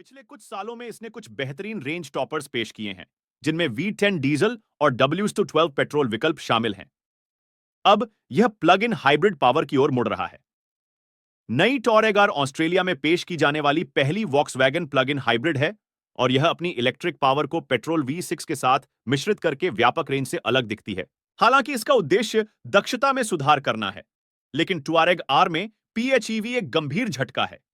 पिछले कुछ सालों में इसने कुछ बेहतरीन रेंज टॉपर्स पेश किए हैं, जिनमें V10 डीजल और W12 पेट्रोल विकल्प शामिल हैं। अब यह प्लग इन हाइब्रिड पावर की ओर मुड़ रहा है। नई टॉरेगार ऑस्ट्रेलिया में पेश की जाने वाली पहली वॉक्सवैगन प्लग इन हाइब्रिड है और यह अपनी इलेक्ट्रिक पावर को पेट्रोल V6 के साथ मिश्रित करके व्यापक रेंज से अलग दिखती है। हालांकि इसका उद्देश्य दक्षता में सुधार करना है, लेकिन टुआरेग आर में PHEV एक गंभीर झटका है।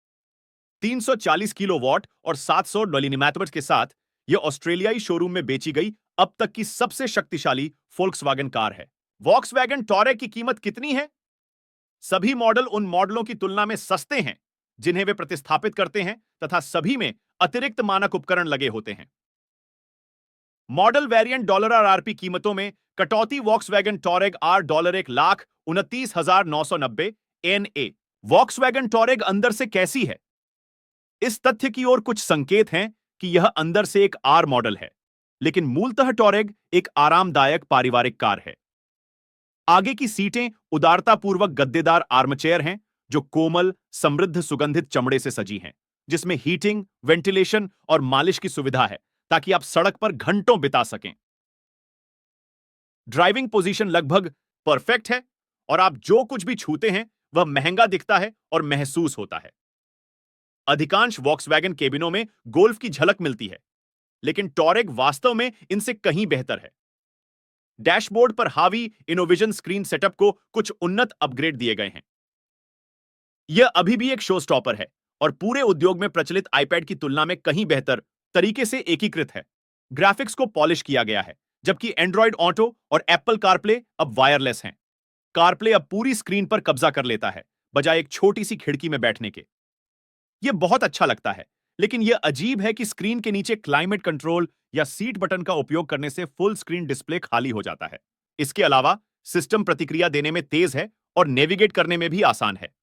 340 किलोवाट और 700 Nm के साथ यह ऑस्ट्रेलियाई शोरूम में बेची गई अब तक की सबसे शक्तिशाली फोल्क्सवैगन कार है। वॉक्सवैगन टॉरेग की कीमत कितनी है? सभी मॉडल उन मॉडलों की तुलना में सस्ते हैं जिन्हें वे प्रतिस्थापित करते हैं, तथा सभी में अतिरिक्त मानक उपकरण लगे होते हैं। मॉडल वेरिएंट $RRP कीमतों में कटौती वॉक्सवैगन टॉरेग आर $1,29,990 NA। वॉक्सवैगन टॉरेग अंदर से कैसी है? इस तथ्य की ओर कुछ संकेत हैं कि यह अंदर से एक आर मॉडल है, लेकिन मूलतः टॉरेग एक आरामदायक पारिवारिक कार है। आगे की सीटें उदारतापूर्वक गद्देदार आर्मचेयर हैं, जो कोमल, समृद्ध सुगंधित चमड़े से सजी हैं, जिसमें हीटिंग, वेंटिलेशन और मालिश की सुविधा है ताकि आप सड़क पर घंटों बिता सकें। ड्राइविंग पोजीशन लगभग परफेक्ट है और आप जो कुछ भी छूते हैं वह महंगा दिखता है और महसूस होता है। अधिकांश वॉक्सवैगन केबिनों में गोल्फ की झलक मिलती है, लेकिन टॉरेग वास्तव में इनसे कहीं बेहतर है। डैशबोर्ड पर हावी इनोविजन स्क्रीन सेटअप को कुछ उन्नत अपग्रेड दिए गए हैं। यह अभी भी एक शो स्टॉपर है और पूरे उद्योग में प्रचलित आईपैड की तुलना में कहीं बेहतर तरीके से एकीकृत है। ग्राफिक्स को पॉलिश किया गया है, जबकि एंड्रॉयड ऑटो और एप्पल कारप्ले अब वायरलेस हैं। कारप्ले अब पूरी स्क्रीन पर कब्जा कर लेता है, बजाय एक छोटी सी खिड़की में बैठने के। यह बहुत अच्छा लगता है, लेकिन यह अजीब है कि स्क्रीन के नीचे क्लाइमेट कंट्रोल या सीट बटन का उपयोग करने से फुल स्क्रीन डिस्प्ले खाली हो जाता है। इसके अलावा सिस्टम प्रतिक्रिया देने में तेज है और नेविगेट करने में भी आसान है।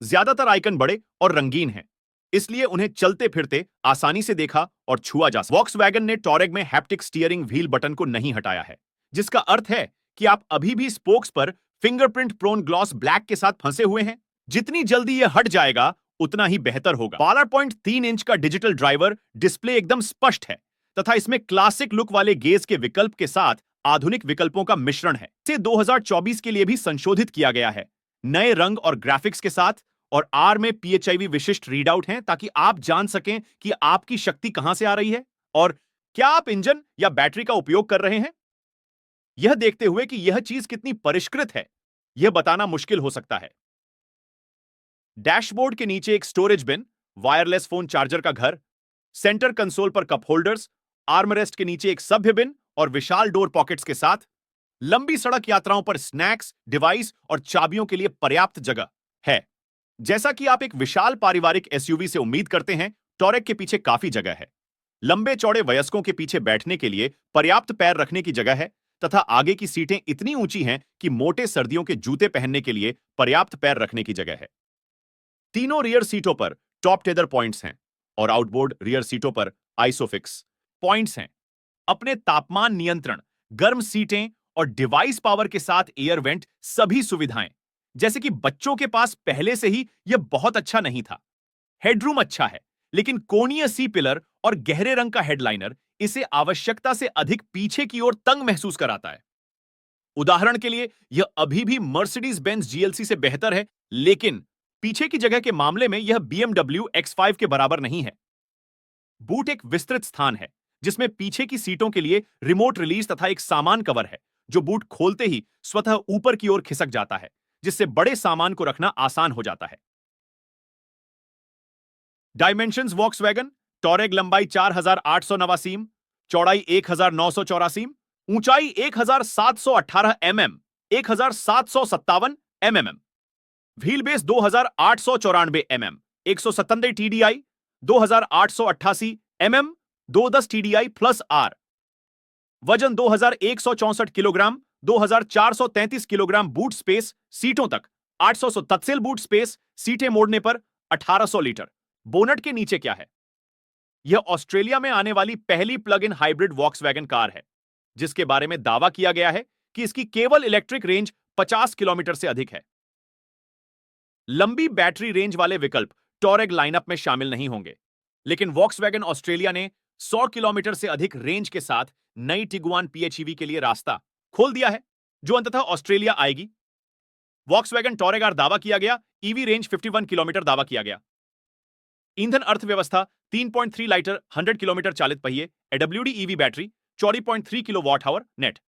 ज्यादातर आइकन बड़े और रंगीन हैं, इसलिए उन्हें चलते फिरते आसानी से देखा और छुआ जा सकता है। वॉक्सवैगन ने टॉरेग में हैप्टिक स्टीयरिंग व्हील बटन को नहीं हटाया है, जिसका अर्थ है कि आप अभी भी स्पोक्स पर फिंगरप्रिंट प्रोन ग्लॉस ब्लैक के साथ फंसे हुए हैं। जितनी जल्दी यह हट जाएगा, उतना ही बेहतर होगा। 12.3 इंच का डिजिटल ड्राइवर डिस्प्ले एकदम स्पष्ट है, तथा इसमें क्लासिक लुक वाले गेज के विकल्प के साथ आधुनिक विकल्पों का मिश्रण है। इसे 2024 के लिए भी संशोधित किया गया है, नए रंग और ग्राफिक्स के साथ, और आर में PHIV विशिष्ट रीडआउट हैं ताकि आप जान सकें कि आपकी शक्ति कहां से आ रही है और क्या आप इंजन या बैटरी का उपयोग कर रहे हैं। यह देखते हुए कि यह चीज कितनी परिष्कृत है, यह बताना मुश्किल हो सकता है। डैशबोर्ड के नीचे एक स्टोरेज बिन, वायरलेस फोन चार्जर का घर, सेंटर कंसोल पर कप होल्डर्स, आर्मरेस्ट के नीचे एक सभ्य बिन और विशाल डोर पॉकेट्स के साथ लंबी सड़क यात्राओं पर स्नैक्स, डिवाइस और चाबियों के लिए पर्याप्त जगह है। जैसा कि आप एक विशाल पारिवारिक SUV से उम्मीद करते हैं, टॉरेग के पीछे काफी जगह है। लंबे चौड़े वयस्कों के पीछे बैठने के लिए पर्याप्त पैर रखने की जगह है, तथा आगे की सीटें इतनी ऊंची हैं कि मोटे सर्दियों के जूते पहनने के लिए पर्याप्त पैर रखने की जगह है। तीनों रियर सीटों पर टॉप टेदर पॉइंट्स हैं और आउटबोर्ड रियर सीटों पर आइसोफिक्स पॉइंट्स हैं। अपने तापमान नियंत्रण, गर्म सीटें और डिवाइस पावर के साथ एयर वेंट सभी सुविधाएं, जैसे कि बच्चों के पास पहले से ही यह बहुत अच्छा नहीं था। हेडरूम अच्छा है, लेकिन कोणीय सी पिलर और गहरे रंग का हेडलाइनर इसे आवश्यकता से अधिक पीछे की ओर तंग महसूस कराता है। उदाहरण के लिए, यह अभी भी मर्सिडीज बेंज GLC से बेहतर है, लेकिन पीछे की जगह के मामले में यह BMW X5 के बराबर नहीं है। बूट एक विस्तृत स्थान है, जिसमें पीछे की सीटों के लिए रिमोट रिलीज तथा एक सामान कवर है, जो बूट खोलते ही स्वतः ऊपर की ओर खिसक जाता है, जिससे बड़े सामान को रखना आसान हो जाता है। डायमेंशंस वॉक्सवैगन टॉरेग लंबाई 4,889 सीम, चौड़ाई 1,984, ऊंचाई 1,718 mm, 1,757 mm, wheel base 2,894 mm, 197 TDI, 2,888 mm, 210 TDI plus R, वजन 2,164 किलोग्राम, 2,433 किलोग्राम बूट स्पेस सीटों तक, 800 तत्सेल बूट स्पेस, सीटें मोड़ने पर 1,800 लीटर। बोनट के नीचे क्या है? यह ऑस्ट्रेलिया में आने वाली पहली plug in hybrid Volkswagen car है, जिसके बारे में दावा किया गया है कि इसकी केवल इलेक्ट्रिक रेंज 50 किलोमीटर से अधिक है। लंबी बैटरी रेंज वाले विकल्प टॉरेग लाइनअप में शामिल नहीं होंगे। लेकिन वॉक्सवैगन ऑस्ट्रेलिया ने 100 किलोमीटर से अधिक रेंज के साथ नई टिगुआन पीएचईवी के लिए रास्ता खोल दिया है, जो अंततः ऑस्ट्रेलिया आएगी। वॉक्सवैगन टॉरेगार दावा किया गया, ईवी रेंज 51 किलोमीटर दावा किया गया। ईंधन अर्थव्यवस्था 3.3 लीटर 100 किलोमीटर चालित पहिए AWD EV battery 24.3 kilowatt hour net.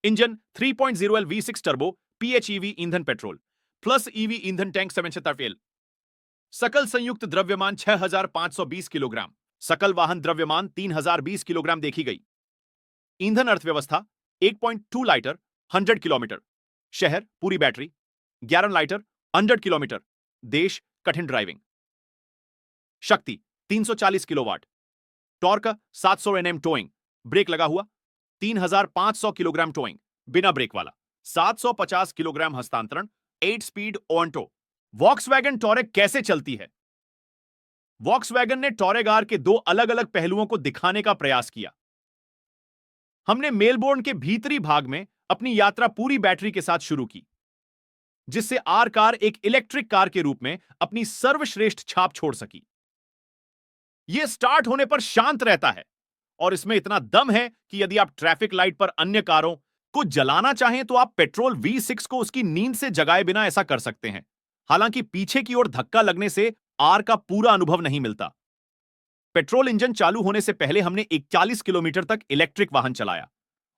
Engine 3.0 L V6 turbo PHEV ईंधन पेट्रोल प्लस ईवी ईंधन टैंक 77 एल। सकल संयुक्त द्रव्यमान 6520 किलोग्राम, सकल वाहन द्रव्यमान 3020 किलोग्राम देखी गई। ईंधन अर्थव्यवस्था 1.2 लीटर 100 किलोमीटर, शहर पूरी बैटरी 11 लीटर 100 किलोमीटर, देश कठिन ड्राइविंग। शक्ति 340 kilowatt, torque 700 Nm towing, brake लगा हुआ 3500 किलोग्राम टोइंग, बिना ब्रेक वाला 750 किलोग्राम हस्तांतरण, 8 स्पीड ऑन्टो। वॉक्सवैगन टॉरेग कैसे चलती है? वॉक्सवैगन ने टॉरेगार के दो अलग अलग पहलुओं को दिखाने का प्रयास किया। हमने मेलबोर्न के भीतरी भाग में अपनी यात्रा पूरी बैटरी के साथ शुरू की, जिससे आर कार एक इलेक्ट्रिक कार के रूप में अपनी सर्वश्रेष्ठ छाप छोड़ सकी। यह स्टार्ट होने पर शांत रहता है और इसमें इतना दम है कि यदि आप ट्रैफिक लाइट पर अन्य कारों को जलाना चाहें तो आप पेट्रोल V6 को उसकी नींद से जगाए बिना ऐसा कर सकते हैं। हालांकि पीछे की ओर धक्का लगने से आर का पूरा अनुभव नहीं मिलता। पेट्रोल इंजन चालू होने से पहले हमने 41 किलोमीटर तक इलेक्ट्रिक वाहन चलाया,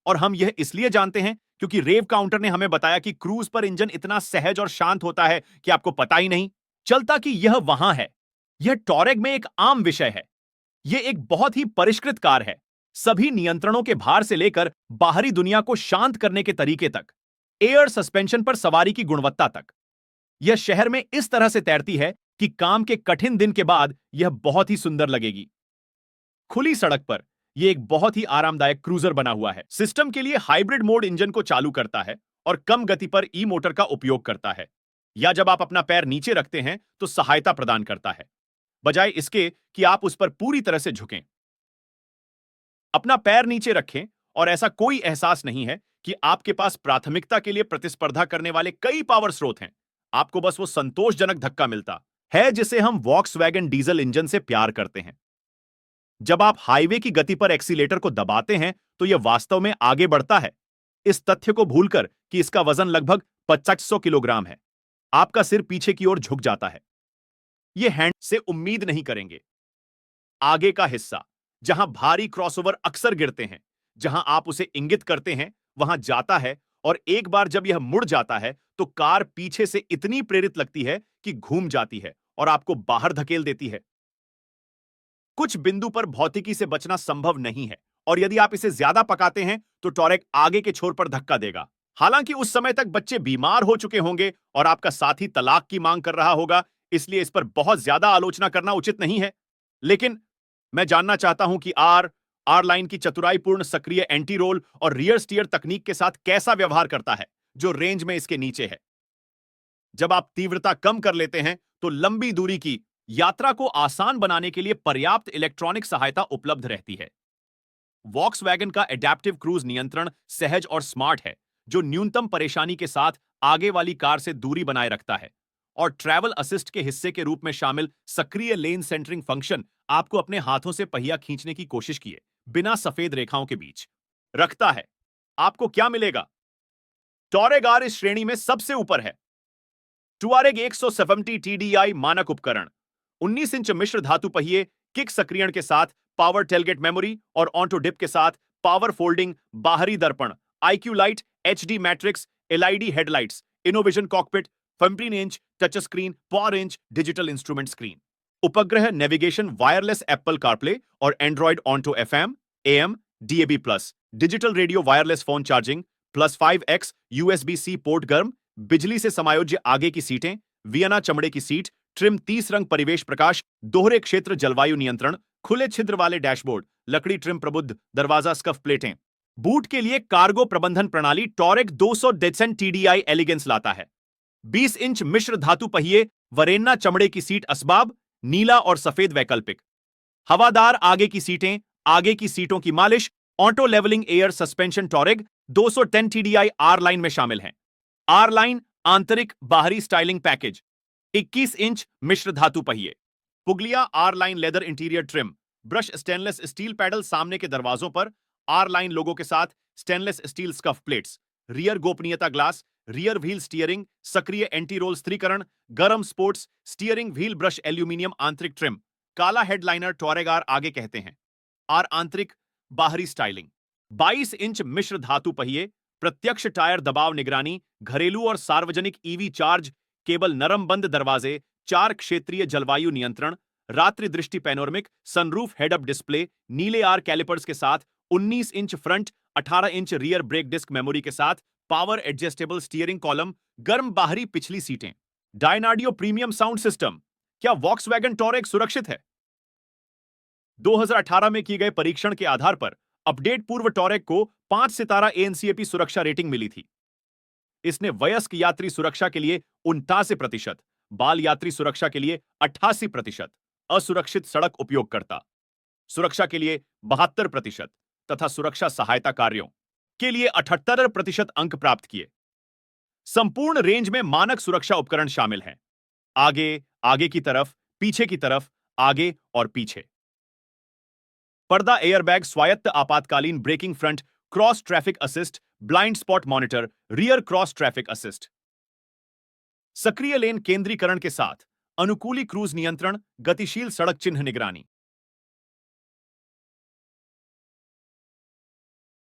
और हम यह इसलिए जानते हैं क्योंकि रेव काउंटर ने हमें बताया कि क्रूज पर इंजन इतना सहज और शांत होता है कि आपको पता ही नहीं चलता कि यह वहां है। यह टॉरेग में एक आम विषय है। यह एक बहुत ही परिष्कृत कार है, सभी नियंत्रणों के भार से लेकर बाहरी दुनिया को शांत करने के तरीके तक, एयर सस्पेंशन पर सवारी की गुणवत्ता तक। यह शहर में इस तरह से तैरती है कि काम के कठिन दिन के बाद यह बहुत ही सुंदर लगेगी। खुली सड़क पर यह एक बहुत ही आरामदायक क्रूजर बना हुआ है। सिस्टम के लिए हाइब्रिड मोड इंजन को चालू करता है और कम गति पर ई मोटर का उपयोग करता है, या जब आप अपना पैर नीचे रखते हैं तो सहायता प्रदान करता है, बजाय इसके कि आप उस पर पूरी तरह से झुकें। अपना पैर नीचे रखें और ऐसा कोई एहसास नहीं है कि आपके पास प्राथमिकता के लिए प्रतिस्पर्धा करने वाले कई पावर स्रोत हैं। आपको बस वो संतोषजनक धक्का मिलता है जिसे हम वॉक्सवैगन डीजल इंजन से प्यार करते हैं। जब आप हाईवे की गति पर एक्सीलेटर को दबाते हैं तो यह वास्तव में आगे बढ़ता है, इस तथ्य को भूलकर कि इसका वजन लगभग 2500 किलोग्राम है। आपका सिर पीछे की ओर झुक जाता है। यह हैंड से उम्मीद नहीं करेंगे। आगे का हिस्सा, जहां भारी क्रॉसओवर अक्सर गिरते हैं, जहां आप उसे इंगित करते हैं, वहां जाता है, और एक बार जब यह मुड़ जाता है तो कार पीछे से इतनी प्रेरित लगती है कि घूम जाती है और आपको बाहर धकेल देती है। कुछ बिंदु पर भौतिकी से बचना संभव नहीं है, और यदि आप इसे ज्यादा पकाते हैं तो टॉरेग आगे के छोर पर धक्का देगा। हालांकि उस समय तक बच्चे बीमार हो चुके होंगे और आपका साथी तलाक की मांग कर रहा होगा, इसलिए इस पर बहुत ज्यादा आलोचना करना उचित नहीं है। लेकिन मैं जानना चाहता हूं कि आर लाइन की चतुराईपूर्ण सक्रिय एंटी रोल और रियर स्टीयर तकनीक के साथ कैसा व्यवहार करता है, जो रेंज में इसके नीचे है। जब आप तीव्रता कम कर लेते हैं तो लंबी दूरी की यात्रा को आसान बनाने के लिए पर्याप्त इलेक्ट्रॉनिक सहायता उपलब्ध रहती है। वॉक्सवैगन का एडैप्टिव क्रूज नियंत्रण सहज और स्मार्ट है, जो न्यूनतम परेशानी के साथ आगे वाली कार से दूरी बनाए रखता है, और ट्रैवल असिस्ट के हिस्से के रूप में शामिल सक्रिय लेन सेंटरिंग फंक्शन आपको अपने हाथों से पहिया खींचने की कोशिश किए बिना सफेद रेखाओं के बीच रखता है। आपको क्या मिलेगा? टॉरेग आर इस श्रेणी में सबसे ऊपर है। टुआरेग 170 TDI मानक उपकरण, 19 इंच मिश्र धातु पहिए, किक सक्रियण के साथ पावर टेलगेट मेमोरी और ऑटो डिप के साथ पावर फोल्डिंग बाहरी दर्पण, IQ light, HD matrix, LID headlights, Innovision cockpit, 15 inch touch screen, 4 inch digital instrument screen, उपग्रह नेविगेशन, वायरलेस एप्पल कारप्ले और Android onto FM, AM, DAB+, digital radio, wireless phone charging, +5X USB-C port गर्म, बिजली से समायोज्य आगे की सीटें, Vienna चमड़े की सीट, ट्रिम 30 रंग परिवेश प्रकाश, दोहरे क्षेत्र जलवायु नियंत्रण, खुले छिद्र वाले डैशबोर्ड, लकड़ी ट्रिम प्रबुद्ध दरवाजा स्कफ प्लेटें। बूट के लिए कार्गो प्रबंधन प्रणाली टॉरेग 200 डेसेंट TDI एलिगेंस लाता है। 20 इंच मिश्र धातु पहिए, वरेन्ना चमड़े की सीट असबाब, नीला और सफेद वैकल्पिक, हवादार आगे की सीटें, आगे की सीटों की मालिश, auto levelling air suspension. Touareg 210 TDI R line में शामिल हैं। आर लाइन आंतरिक बाहरी स्टाइलिंग पैकेज, 21 इंच मिश्र धातु पहिए, पुगलिया R line leather interior trim, brush stainless steel pedal, सामने के दरवाजों पर आर लाइन लोगो के साथ stainless steel scuff plates, rear गोपनीयता ग्लास, रियर व्हील स्टीयरिंग, सक्रिय एंटी रोल स्थिरीकरण, गर्म sports steering wheel brush aluminium आंतरिक ट्रिम, काला हेडलाइनर टॉरेग आर आगे कहते हैं। आर आंतरिक बाहरी स्टाइलिंग, 22 इंच मिश्र धातु पहिए, प्रत्यक्ष टायर दबाव निगरानी, घरेलू और सार्वजनिक ईवी चार्ज केबल, नरम बंद दरवाजे, 4 क्षेत्रीय जलवायु नियंत्रण, रात्रि दृष्टि panoramic, sunroof head up display, नीले आर कैलिपर्स के साथ, 19 inch front, 18 inch rear brake disk memory के साथ, पावर एडजस्टेबल स्टीयरिंग कॉलम, गर्म बाहरी पिछली सीटें, डायनाडियो प्रीमियम साउंड सिस्टम। क्या वॉक्सवैगन टॉरेग सुरक्षित है? 2018 में किए गए परीक्षण के आधार पर अपडेट पूर्व टॉरेग को 5 सितारा एएनसीएपी सुरक्षा रेटिंग मिली थी। इसने वयस्क यात्री सुरक्षा के लिए 89%, बाल यात्री सुरक्षा के लिए 88%, असुरक्षित सड़क उपयोगकर्ता सुरक्षा के लिए 72% तथा सुरक्षा सहायता कार्यों के लिए 78% अंक प्राप्त किए। संपूर्ण रेंज में मानक सुरक्षा उपकरण शामिल हैं। आगे, आगे की तरफ, पीछे की तरफ, आगे और पीछे। पर्दा एयरबैग, स्वायत्त आपातकालीन braking, front cross traffic assist, blind spot monitor, rear cross traffic assist, सक्रिय लेन केंद्रीकरण के साथ अनुकूली क्रूज नियंत्रण, गतिशील सड़क चिन्ह निगरानी।